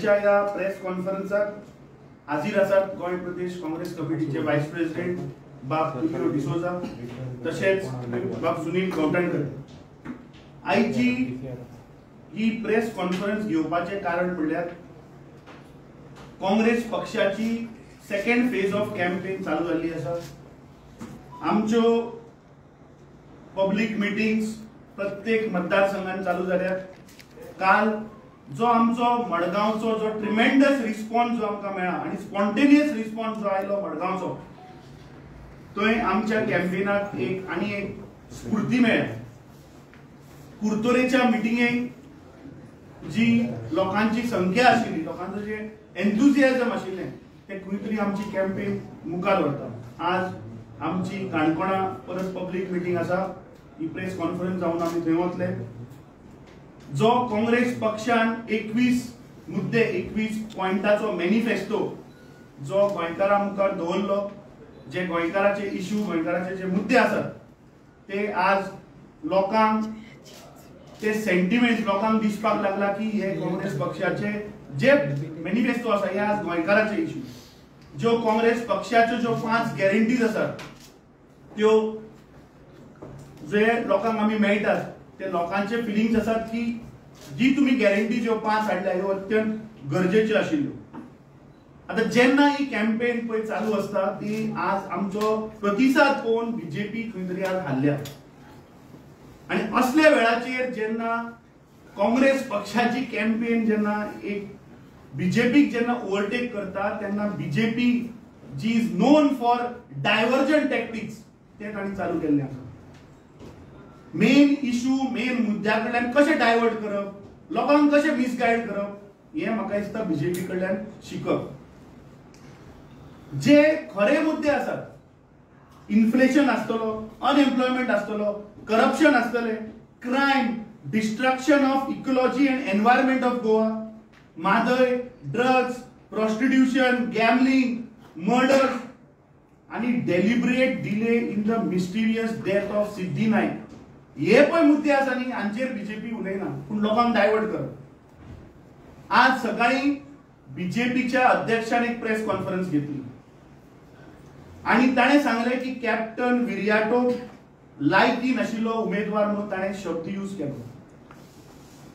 आयच्या या प्रेस कॉन्फरन्साक हाजीर आसात गोंय प्रदेश काँग्रेस कमिटीचे वायस प्रेसिडेंट बाब तुल्यो डिसोजा तशेंच बाब सुनील गवटणकर। आयची ही प्रेस कॉन्फरन्स घेवपाचे कारण म्हणल्यार काँग्रेस पक्षाची सेकंड फेज ऑफ कॅम्पेन चालू जाल्ली आसा। आमच्यो पब्लिक मिटिंग्स प्रत्येक मतदारसंघात चालू जाल्यात। काल जो आमचो मडगांवचो जो ट्रिमेंडस रिस्पॉन्स जो आमकां मेळ्ळा आनी स्पॉन्टेनियस रिस्पॉन्स जो आयलो मडगांवचो, थंय आमच्या कॅम्पेनाक एक स्फूर्ती मेळ्ळ्या। कुर्तोरेच्या मिटिंगेक जी लोकांची संख्या आशिल्ली, लोकांचो जे एन्थुसियाझम आशिल्लें, ते खंय तरी आमची कॅम्पेन मुखार व्हरता। आज आमची काणकोणा परत पब्लिक मिटिंग आसा, ही प्रेस कॉन्फरन्स जावन आमी थंय वतले। जो काँग्रेस पक्षान 21 मुद्दे 21 पॉइंटाचो मॅनिफेस्टो जो गोंयकारां मुखार दवरलो, जे गोंयकाराचे इश्यू, गोंयकाराचे जे मुद्दे आसात, ते आज लोकांक ते सेंटिमेंट लोकांक दिसपाक लागला की हे काँग्रेस पक्षाचे जे मॅनिफेस्टो आसा हे आज गोंयकाराचे इश्यू। ज्यो काँग्रेस पक्षाच्यो ज्यो 5 गॅरंटीज आसात, त्यो जे लोकांक आमी मेळटात, ते लोकांचे फिलिंग्स आसात की जी तुम्ही गॅरंटी ज्यो 5 हाडल्या ह्यो अत्यंत गरजेच्यो आशिल्ल्यो। आता जेन्ना ही कॅम्पेन पळय चालू आसता, ती आज आमचो प्रतिसाद पळोवन बीजेपी खंय तरी आज हारल्या। आणि असल्या वेळाचेर जेन्ना काँग्रेस पक्षाची कॅम्पेन जेन्ना एक बीजेपीक जेन्ना ओव्हरटेक करता, तेन्ना बीजेपी जी is known for divergent tactics ते तांणी चालू केल्ले आसा। मेन इश्यू, मेन मुद्द्या कडल्यान कशें डायवर्ट करप, लोकांक कशें मिसगायड करप, हे म्हाका दिसता बीजेपी कडल्यान शिकप। जे खरे मुद्दे आसात, इन्फ्लेशन आसतलो, अनएम्प्लॉयमेंट आसतलो, करप्शन आसतले, crime, destruction of ecology and environment of Goa, Mhadei, drugs, prostitution, gambling, murder आणि deliberate delay in the mysterious death of Siddhi Naik, हे पण मुद्दे आसा न्ही, हांचेर बीजेपी उलयना, पूण लोकांक डायवर्ट करप। आज सकाळी बीजेपीच्या अध्यक्षान एक प्रेस कॉन्फरन्स घेतली आणि ताणे सांगले की कॅप्टन विरियाटो लायकी नाशिल्लो उमेदवार म्हणून ताणे शब्द यूज केलो।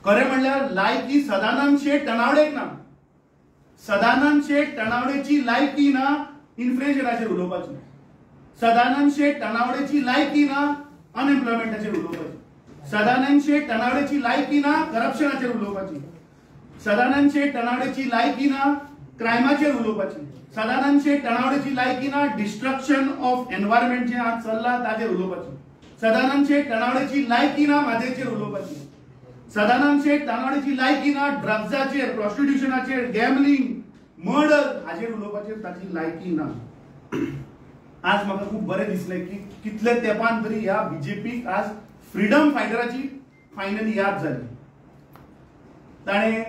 खरें म्हणल्यार लायकी सदानंद शेठ टनावडेक ना। सदानंद शेठ टनावडेची लायकी ना इन्फ्लेशनाचेर उलोवपाची, सदानंद शेठ टनावडेची लायकी ना अनएम्प्लॉयमेंटाचेर उलोवपाची, सदानंद शेठ टनावडेची लायकी ना करप्शनाचेर उलोवपाची, सदानंद शेठ टनावडेची लायकी ना क्रायमाचेर उलोवपाची, सदानंद शेठ टनावडेची लायकी ना डिस्ट्रक्शन ऑफ एनवायरमेंट जे आज चल्ला ताचेर उलोवपाची, सदानंद शेठ टनावडेची लायकी ना मादेचेर उलोवपाची, सदानंद शेठ टनावडेची लायकी ना ड्रग्साचेर, प्रॉस्टिट्यूशनाचेर, गॅमलिंग, मर्डर हाचेर उलोवपाचेर ताची लायकी ना। आज म्हाका खूब बरें दिसलें की कितले तेंपान तरी ह्या बीजेपीक आज फ्रीडम फायटराची फायनली याद जाली। ताणे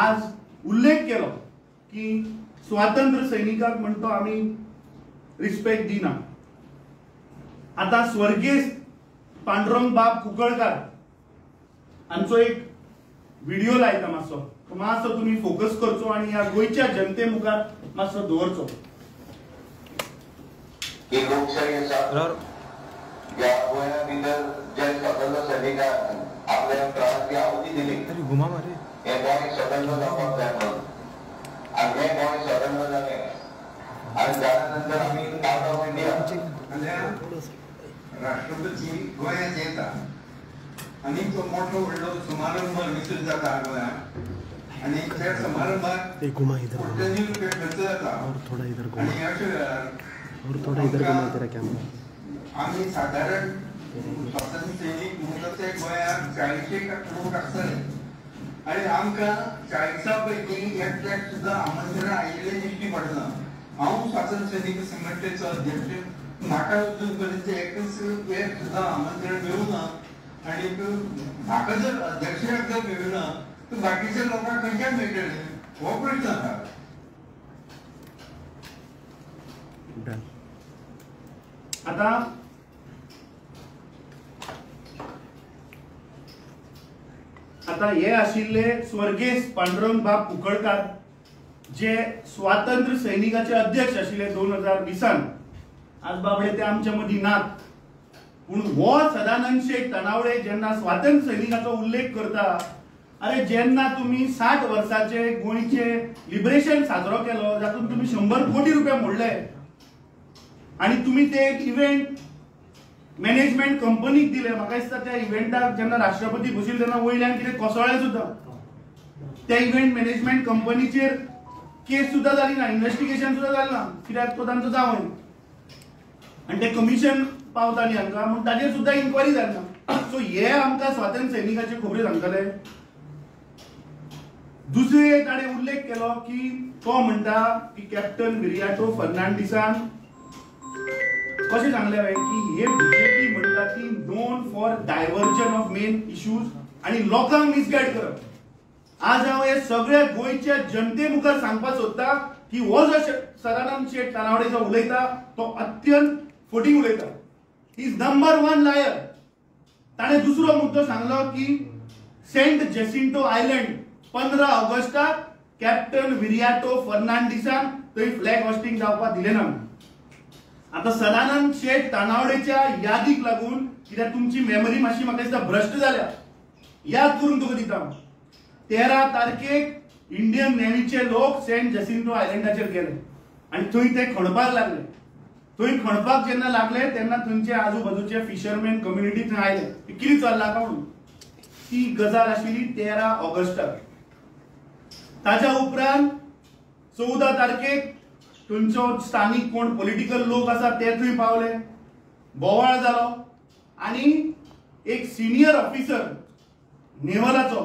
आज उल्लेख केलो की स्वातंत्र्य सैनिकाक म्हणतो आमी रिस्पेक्ट दिना। आता स्वर्गीय पांडुरंग बाब कुंकळकार हांचो एक व्हिडिओ लायता, मातसो तुम्ही फोकस करचो आणि ह्या गोंयच्या जनते मुखार मातसो दवरचो। ही लोकशाही आसा, ह्या गोंया भितर जे स्वतंत्र सैनिकान आपल्या प्राणाची आहुती दिली, हे गोंय स्वतंत्र जावपाक जाय म्हणून, आनी हे गोंय स्वतंत्र जालें आनी जाल्या नंतर आमी पार्ट ऑफ इंडिया राष्ट्रपती गोंयांत येता आनी तो मोठो व्हडलो समारंभ विसर जाता गोंयांत आनी त्या समारंभात कोट्यांनी रुपया खर्च जाता आनी अशें आमी सादारण स्वातंत्र्य सैनीक म्हणटा ते गोंयांत 40 लोक आसतले आनी आमकां 40 पैकी एकट्याक सुद्दां आमंत्रण आयिल्लें दिश्टी पडना। हांव स्वातंत्र्य सैनीक संघटनेचो अध्यक्ष, म्हाका अजून पर्यंत एकच एक सुद्दां आमंत्रण मेळूना आनी म्हाका जर अध्यक्षाक जर मेळना तर बाकीच्या लोकांक खंयच्यान मेळटलें हो प्रश्न आसा। आता हे आशिल्ले स्वर्गीय पांडुरंग बाब कुंकळकार जे स्वातंत्र्य सैनिकाचे अध्यक्ष आशिल्ले 2020 आज बाबडे ते आमच्या मदीं नात, पूण हो सदानंद शेठ तनावडे जेन्ना स्वातंत्र्य सैनिकाचो उल्लेख करता, अरे जेन्ना तुम्ही 60 वर्साचे गोंयचे लिबरेशन साजरो केलो, जातून तुम्ही 100 कोटी रुपये मोडले आणि तुम्ही ते एक इव्हेंट मॅनेजमेंट कंपनीक दिले. म्हाका दिसता त्या इव्हेंटाक जेन्ना राष्ट्रपती बशिल्ले तेन्ना वयल्यान कितें कोसळ्ळे सुद्दां. त्या इव्हेंट मॅनेजमेंट कंपनीचेर केस सुद्दां जाली ना, इन्व्हेस्टिगेशन सुद्दां जालें ना, कित्याक तो तांचो जावंय आनी ते कमिशन पावताली हांकां म्हूण ताजेर सुद्दां इन्क्वायरी जाली ना. सो हे आमकां स्वातंत्र्य सैनिकाचे खबऱ्यो सांगतले. दुसरे ताणें उल्लेख केलो की तो म्हणटा की कॅप्टन विरियाटो फर्नांडिसान कशें सांगलें की हे बीजेपी म्हणटा ती known for diversion of main issues आणि लोकांक मिसगायड करप. आज हांव हे सगळ्या गोंयच्या जनते मुखार सांगपाक सोदता की हो जो सदानंद शेठ तनावडे जो उलयता तो अत्यंत फटींग उलयता. ही इज नंबर 1 लायर. ताणें दुसरो मुद्दो सांगलो की सेंट जेसिंटो आयलंड 15 ऑगस्टाक कॅप्टन विरियाटो फर्नांडिसान थंय फ्लॅग होस्टिंग जावपाक दिलें ना. आता सदानंद शेठ तनावडेच्या यादीक लागून कित्याक तुमची मेमरी मातशी म्हाका दिसता भ्रश्ट जाल्या, याद करून तुका दिता. 13 तारखेक इंडियन नेव्हीचे लोक सेंट जेसिंटो आयलंडाचेर गेले आणि थंय ते खणपाक लागले. थंय खणपाक जेन्ना लागले तेन्ना थंयचे आजूबाजूचे फिशरमॅन कम्युनिटी थंय आयले, कितें चल्लां काय म्हणून. ती गजाल आशिल्ली 13 ऑगस्टाक. ताच्या उपरांत 14 तारखेक थंयचो स्थानिक कोण पॉलिटिकल लोक आसा ते थंय पावले, बोवाळ जालो आणि एक सिनियर ऑफिसर नेव्हलाचो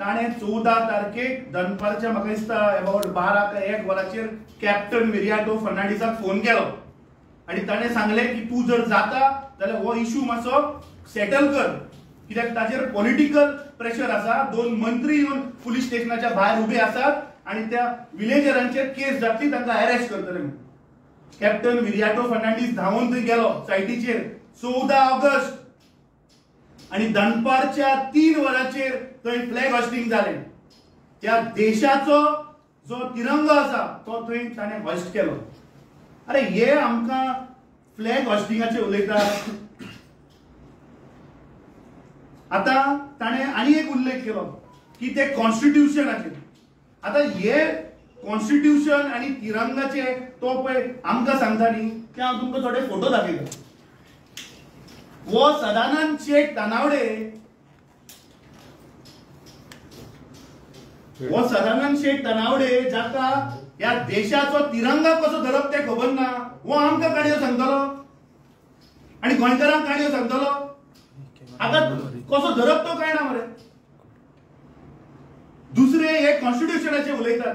ताणें 14 तारखेक दनपारच्या म्हाका दिसता अबाउट 12 का 1 वराचेर कॅप्टन विरियाटो फर्नांडिसाक फोन केलो आणि ताणें सांगलें की तूं जर जाता जाल्यार हो इश्यू मातसो सेटल कर, कित्याक ताचेर पॉलिटिकल प्रेशर आसा. 2 मंत्री येवन पुलीस स्टेशनाच्या भायर उबे आसात आणि त्या विलेजरांचेर केस जातली, तांकां अरेस्ट करतले. कॅप्टन विरियाटो फर्नांडीस धांवून थंय गेलो सायटीचेर 14 ऑगस्ट आणि दनपारच्या 3 वरांचेर थंय फ्लॅग होस्टिंग जालें. त्या देशाचो जो तिरंगो आसा तो थंय ताणें होस्ट केलो. अरे हे आमकां फ्लॅग होस्टिंगाचेर उलयता. आता ताणें आनी एक उल्लेख केलो की ते कॉन्स्टिट्यूशनाचेर. आता हे कॉन्स्टिट्यूशन आणि तिरंगाचे तो पळय आमकां सांगता न्ही की हांव तुमकां थोडे फोटो दाखयता. हो सदानंद शेठ तनावडे, हो सदानंद शेठ तनावडे जाका ह्या देशाचो तिरंगा कसो धरप ते खबर ना, हो आमकां काणयो सांगतलो आणि गोंयकारांक काणयो सांगतलो. आता कसो धरप तो कळना मरे. दुसरे हे कॉन्स्टिट्यूशनाचे उलयतात.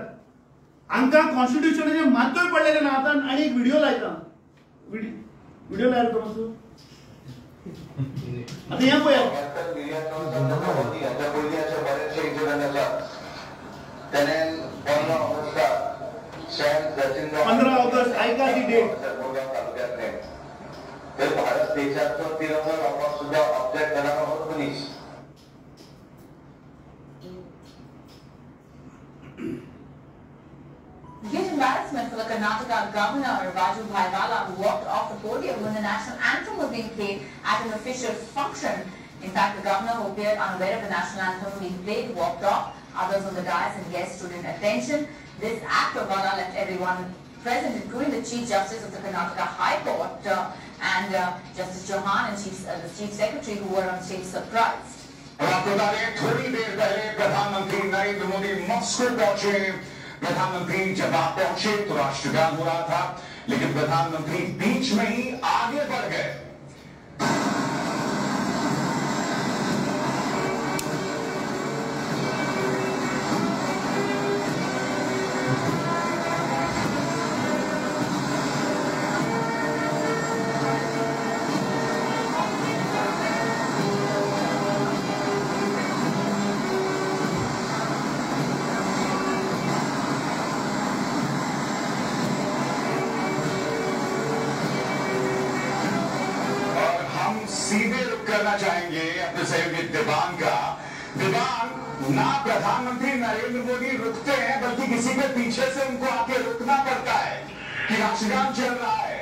हांकां कॉन्स्टिट्यूशनाचे मातूय पडलेले ना. आता आणि एक व्हिडिओ लायता, व्हिडिओ लायला तो मातसो. आता या पळया 15 ऑगस्ट ऐका ती डेट. भारत देशाचा तिरंगा आपण सुद्धा ऑब्जेक्ट करणार आहोत. Police Great embarrassment for the Karnataka governor Raju Bhaiwala, who walked off the podium when the national anthem was being played at an official function. In fact, the governor, who appeared unaware of the national anthem being played, walked off. Others on the dais and guests stood in attention. This act of Bhaiwala left everyone present, including the Chief Justice of the Karnataka High Court and Justice Chauhan and the Chief Secretary, who were on stage surprised. आपको बता दें थोड़ी देर पहले प्रधानमंत्री Narendra Modi Moscow पहुंचे. प्रधानमंत्री जब आप पहुंचे तो राष्ट्रगान हो रहा था, लेकिन प्रधानमंत्री बीच में ही आगे बढ़ गए. सीधे रुख करना चाहेंगे अपने सहयोगी दिवान का. दिवान ना प्रधानमंत्री नरेंद्र मोदी रुकते हैं, बल्कि किसी के पीछे से उनको आके रुकना पड़ता है कि राष्ट्रगान चल रहा है।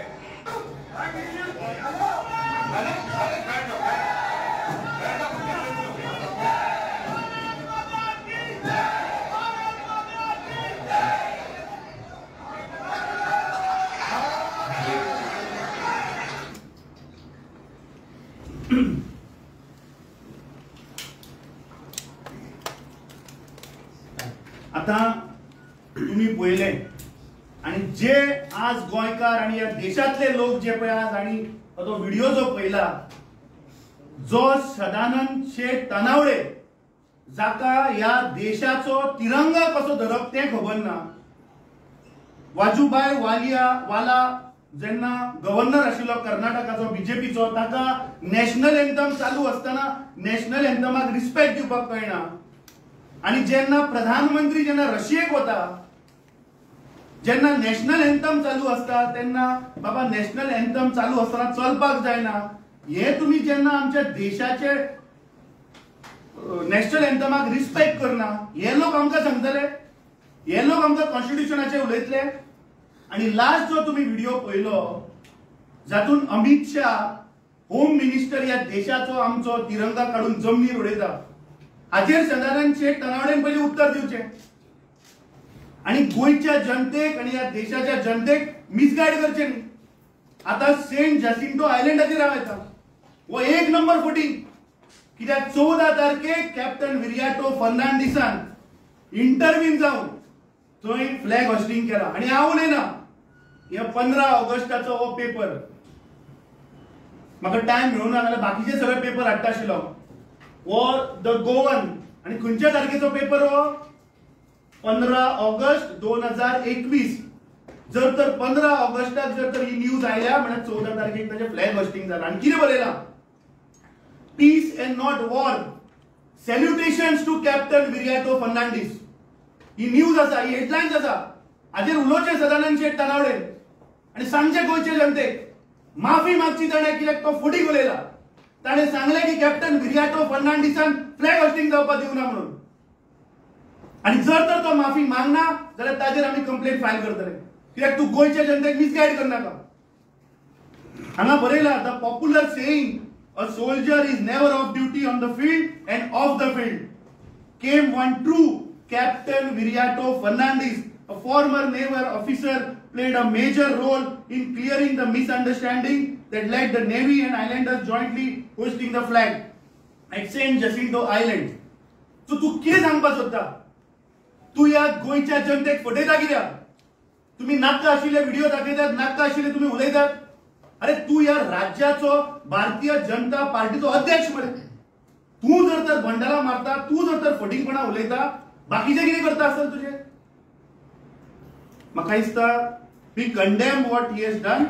आता तुम्ही पळयले आणि जे आज गोंयकार आणि या देशातले लोक जे पळय आज आणि तो व्हिडिओ जो पळयला, जो सदानंद शेठ तनावडे जाका या देशाचो तिरंगा कसो धरप ते खबर ना, वाजूभाई वाला जेन्ना गव्हर्नर आशिल्लो कर्नाटकाचो बीजेपीचो, ताका नॅशनल एंथम चालू असताना नॅशनल एंथमाक रिस्पेक्ट दिवपाक कळना, आणि जेन्ना प्रधानमंत्री जेन्ना रशियेक वता, जेन्ना नॅशनल एंथम चालू असता तेन्ना बाबा नॅशनल एंथम चालू असताना चलपाक जायना, हे तुम्ही जेन्ना आमच्या देशाचे नॅशनल एंथमाक रिस्पेक्ट करना, हे लोक आमकां सांगतले, हे लोक आमकां कॉन्स्टिट्यूशनाचे उलयतले। आणि लास्ट जो तुम्ही व्हिडिओ पळयलो जातून अमित शाह होम मिनिस्टर या देशाचो आमचो तिरंगा काढून जमनीर उडयता, हाजेर सदानंद शेठ तनावडेन पयलीं उत्तर दिवचें आणि गोंयच्या जनतेक आणि या देशाच्या जनतेक मिसगायड करचें न्ही। आता सेंट जसिंटो आयलँडाचेर हांव येता, वो एक नंबर फुटींग, कित्याक 14 तारखेक कॅप्टन विरियाटो फर्नांडिसान इंटरव्हीन जावन थंय फ्लॅग होस्टिंग केला, आणि हांव उलयना, हे 15 ऑगस्टाचो हो पेपर म्हाका टायम मेळूना, नाल्यार बाकीचे सगळे पेपर हाडटा आशिल्लो, वो द गोवन, आणि खंयच्या तारखेचो पेपर हो 15 ऑगस्ट 2021। जर तर 15 ऑगस्टाक जर तर ही न्यूज आयल्या म्हळ्यार 14 तारखेक ताचे फ्लॅग होस्टिंग जालां, आणि कितें बरयलां, peace and not war, salutations to captain Viriato Fernandes. ही न्यूज आसा, ही हेडलायन्स आसा, हाजेर उलोवचे सदानंद शेठ तनावडे आणि सांगचे गोंयचे जनतेक माफी मागची ताणें, कित्याक तो फुटीक उलयला, ताणें सांगलें की कॅप्टन विरियाटो फर्नांडिसान फ्लॅग होस्टिंग जावपाक दिवना म्हणून, आणि जर तर तो माफी मागना जाल्यार ताजेर आमी कंप्लेंट फायल करतले, कित्याक तूं गोंयच्या जनतेक मिसगायड करनाका। हांगा बरयला, the popular saying a soldier is never of duty on the field end of the field came one true Captain Viriato Fernandes, a former naval officer, played a major role in clearing the misunderstanding that led the Navy and Islanders jointly hoisting the flag at Saint Jacinto Island. So तू कितें सांगपाक सोदता? तू या गोंयच्या जनतेक फटयता कित्याक? तुम्ही नाका आशिल्ले व्हिडिओ दाखयतात, नाका आशिल्ले तुम्ही उलयतात। अरे तू या राज्याचो भारतीय जनता पार्टीचो अध्यक्ष मरे, तू जर तर बंडाला मारता, तू जर तर फटींगपणा उलयता, बाकीचे कितें करता आसतले तुझे? म्हाका दिसता we condemn what he has done,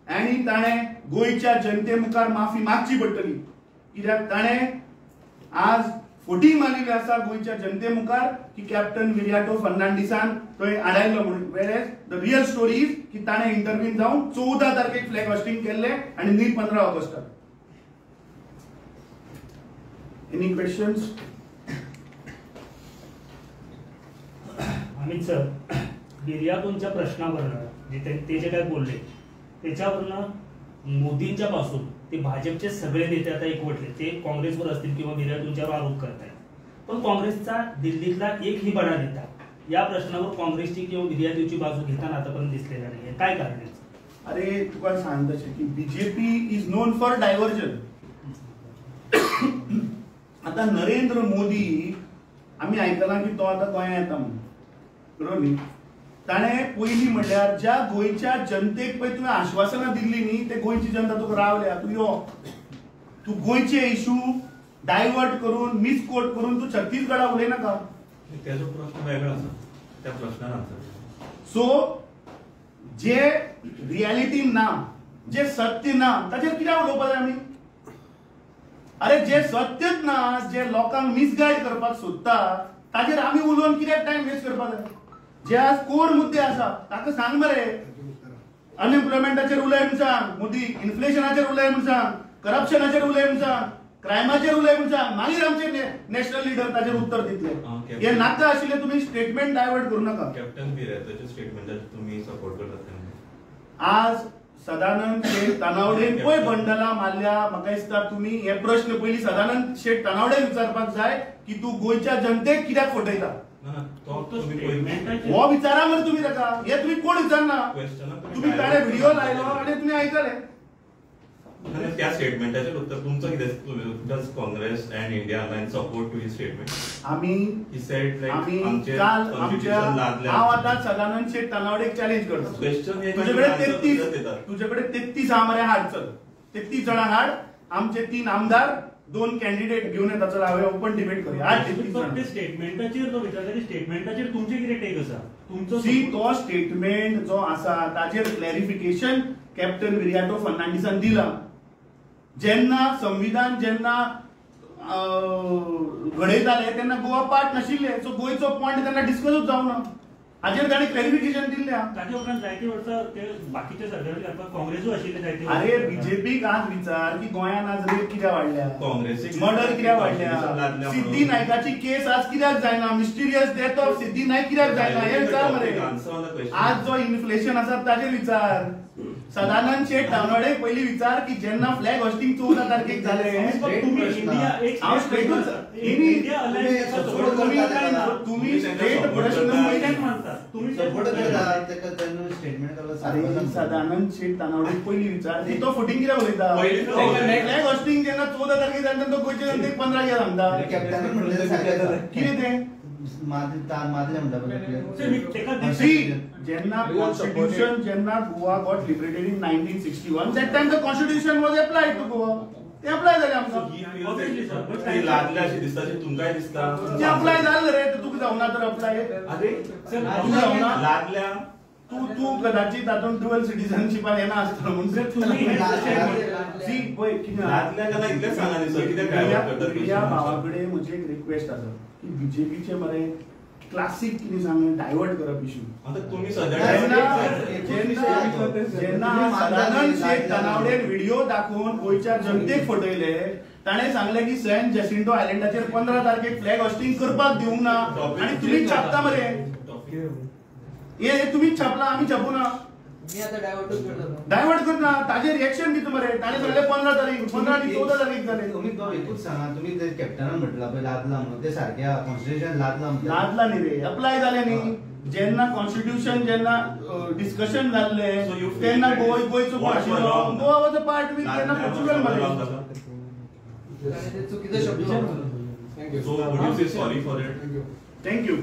आनी ताणें गोंयच्या जनते मुखार माफी मागची पडटली, कित्याक ताणें आज फटींग मारिल्ली आसा गोंयच्या जनते मुखार की कॅप्टन विरियाटो फर्नांडिसान थंय आडायल्लो म्हणून। वेरेज द रियल स्टोरी इज की ताणें इंटरव्हीन जावन 14 तारखेक फ्लॅग होस्टिंग केल्लें आणि न्ही 15 ऑगस्टाक। Any questions? अमित सर, बिर्यातोंच्या प्रश्नावरनं ते जे काय बोलले त्याच्यावरनं मोदींच्या पासून ते भाजपचे सगळे नेते आता एकवटले, ते काँग्रेसवर असतील किंवा बिर्यातोंच्यावर आरोप करतायत, पण काँग्रेसचा दिल्लीतला एकही बडा नेता या प्रश्नावर काँग्रेसची किंवा बिर्यातोंची बाजू घेताना आतापर्यंत दिसलेला नाहीये, काय कारण आहे? अरे तुका सांगता की BJP is known for diversion. आता नरेंद्र मोदी आम्ही आयकलां की तो आता गोंयांत येता म्हणून, बरोबर न्ही? ताणें पयलीं म्हणल्यार ज्या गोंयच्या जनतेक पळय तुवें आश्वासनां दिल्ली न्ही, ते गोंयची जनता तुका रावल्या, तूं यो, तूं गोंयचे इशू डायवर्ट करून मिसकोट करून तूं छत्तीसगडा उलयनाका। त्याचो प्रश्न वेगळो आसा, त्या प्रश्नार आन्सर। सो जे रियालिटी ना, जे सत्य ना, ताचेर कित्याक उलोवपाक जाय आमी? अरे जे सत्यच ना, जे लोकांक मिसगायड करपाक सोदता ताचेर आमी उलोवन कित्याक टायम वेस्ट करपाक जाय? जे आज कोर मुद्दे आसा ताका सांग मरे, अनएम्प्लॉयमेंटाचेर उलय म्हूण सांग मोदी, इन्फ्लेशनाचेर उलय म्हूण सांग, करप्शनाचेर उलय म्हूण सांग, क्रायमाचेर उलयता मागीर आमचे नॅशनल लिडर ताचेर उत्तर दितले. हे नाका आशिल्ले तुमी स्टेटमेंट डायवर्ट करू नका. कॅप्टन बिरेताचे स्टेटमेंटाचे तुम्ही सपोर्ट करतात. आज सदानंद शेठ तानावडेन पळय बंडला मारल्या. म्हाका दिसता तुमी हे प्रश्न पयलीं सदानंद शेठ तानावडेक विचारपाक जाय की तू गोंयच्या जनतेक कित्याक फटयता. हो विचारा मरे तुम्ही ताका. हे तुम्ही कोण विचारना. तुम्ही ताणे व्हिडिओ लायलो आनी तुमी आयकले. त्या स्टेटमेंटाचेर उत्तर तुमचं कितें. Does Congress and India alliance support to he statement. आम्ही काल आमच्या हांव आतां सदानंद शेठ तानावडेक चॅलेंज करता. तुझ्याकडे 33 आमरे हाड. चल 33 जाणां हाड. आमचे 3 आमदार 2 कॅन्डिडेट घेऊन येता. चल हांवें ओपन डिबेट करूया. स्टेटमेंटाचेर तो विचारता की स्टेटमेंटाचेर तुमचे कितें टेक आसा. तुमचो तो स्टेटमेंट जो आसा ताचेर क्लॅरिफिकेशन कॅप्टन विरियाटो फर्नांडिसान दिला. जेन्ना संविधान जेन्ना घडयताले तेन्ना गोवा पार्ट नाशिल्ले. सो गोंयचो पॉयंट तेन्ना डिस्कसूच जावना. हाचेर ताणें क्लॅरिफिकेशन दिल्लें. ताचे उपरांत जायती वर्सां ते बाकीच्या सरकारांनी काँग्रेसूय आशिल्ले जायते. अरे बीजेपीक आज विचार की गोंयान आज रेप कित्याक वाडल्या. मर्डर कित्याक वाडल्या. सिद्धी नायकाची केस आज कित्याक जायना. मिस्टिरियस डेथ ऑफ सिद्धी नायक कित्याक जायना हे विचार मरे. आज जो इन्फ्लेशन आसा ताचेर विचार. सदानंद शेठ तानावडे पयलीं विचार की जेन्ना फ्लॅग होस्टिंग 14 तारखेक जालें. तुम्ही स्टेट सदानंद शेठ तानावडे पयलीं विचार तो फुटींग कित्याक उलयता. फ्लॅग होस्टिंग जेन्ना 14 तारखेक जालें तेन्ना तो गोंयचे जनतेक 15 कित्याक सांगता. कितें तें जेन्ना कॉन्स्टिट्यूशन जेन्ना Goa got liberated in 1961 that time the constitution was applied to Goa. ते अप्लाय जाले आमकां. लादल्या अशें दिसता. तुमकांय दिसता ते अप्लाय जालें रे. तुका जावना तर अप्लाय. अरे जावना लादल्या. तू कदाचित तातूंत ड्युअल सिटीजनशिपान येना आसतलो म्हणजे प्रिया भावाकडे म्हजी एक रिक्वेस्ट आसा की बीजेपीचे मरे क्लासिक कितें सांग डायवर्ट करप इशू. जेन्ना सदानंद शेठ तानावडेन व्हिडिओ दाखोवन गोंयच्या जनतेक फटयले. ताणें सांगलें की सेंट जॅसिंटो आयलँडाचेर 15 तारखेक फ्लॅग होस्टिंग करपाक दिवंक ना आनी तुमी छापता मरे. हे तुम्हीच छापला आम्ही छापू ना. डायवर्ट करना. ताजेर रिएक्शन दिता मरे. ताणें सांगलें 15 तारीख 15 आनी 14 तारीख जाले. तुम्ही तो एकूच सांगा. तुम्ही ते कॅप्टनान म्हटला पळय लादला म्हणून ते सारख्या कॉन्स्टिट्यूशन लादला न्ही रे. अप्लाय जालें न्ही. जेन्ना कॉन्स्टिट्यूशन जेन्ना डिस्कशन जाल्लें तेन्ना गोंयचो आशिल्लो. Goa was a part with तेन्ना पोर्चुगल मरे. चुकीचो शब्द. Sorry for it. थँक्यू.